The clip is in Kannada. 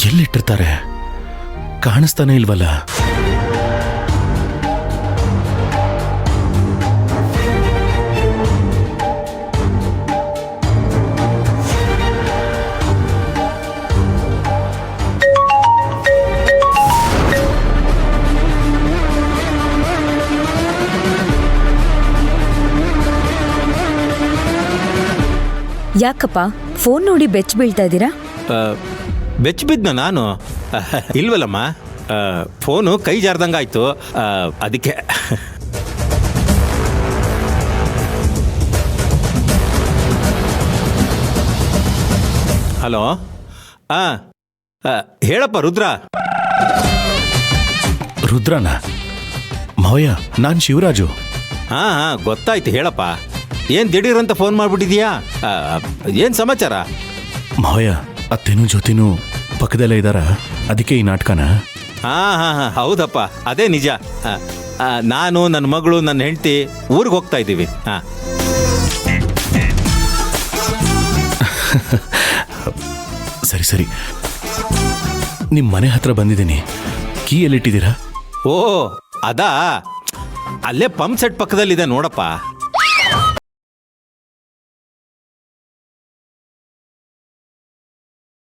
ಎಲ್ಲಿಟ್ಟಿರ್ತಾರೆ? ಕಾಣಿಸ್ತಾನೆ ಇಲ್ವಲ್ಲ. ಯಾಕಪ್ಪ ಫೋನ್ ನೋಡಿ ಬೆಚ್ಚ ಬೀಳ್ತಾ ಇದ್ದೀರಾ? ಬೆಚ್ಚ ಬಿದ್ನ ನಾನು? ಇಲ್ವಲ್ಲಮ್ಮ, ಫೋನು ಕೈ ಜಾರ್ದಂಗಾಯ್ತು, ಅದಕ್ಕೆ. ಹಲೋ, ಹೇಳಪ್ಪ ರುದ್ರ. ರುದ್ರನ? ಮಾವಯ್ಯ, ನಾನು ಶಿವರಾಜು. ಹಾಂ ಗೊತ್ತಾಯ್ತು, ಹೇಳಪ್ಪ. ಏನು ದಿಢೀರಂತ ಫೋನ್ ಮಾಡಿಬಿಟ್ಟಿದೀಯಾ? ಏನು ಸಮಾಚಾರ? ಮಾವಯ್ಯ, ಅತ್ತೆನೂ ಜೊತೆನೂ ಪಕ್ಕದಲ್ಲೇ ಇದ್ದಾರ, ಅದಕ್ಕೆ ಈ ನಾಟಕನ. ಹಾಂ ಹೌದಪ್ಪ, ಅದೇ ನಿಜ. ನಾನು, ನನ್ನ ಮಗಳು, ನನ್ನ ಹೆಂಡತಿ ಊರಿಗೆ ಹೋಗ್ತಾ ಇದ್ದೀವಿ. ಹಾಂ. ಸರಿ, ನಿಮ್ಮ ಮನೆ ಹತ್ರ ಬಂದಿದ್ದೀನಿ. ಕೀ ಎಲ್ಲಿಟ್ಟಿದ್ದೀರಾ? ಓ ಅದಾ, ಅಲ್ಲೇ ಪಂಪ್ ಸೆಟ್ ಪಕ್ಕದಲ್ಲಿದೆ ನೋಡಪ್ಪ.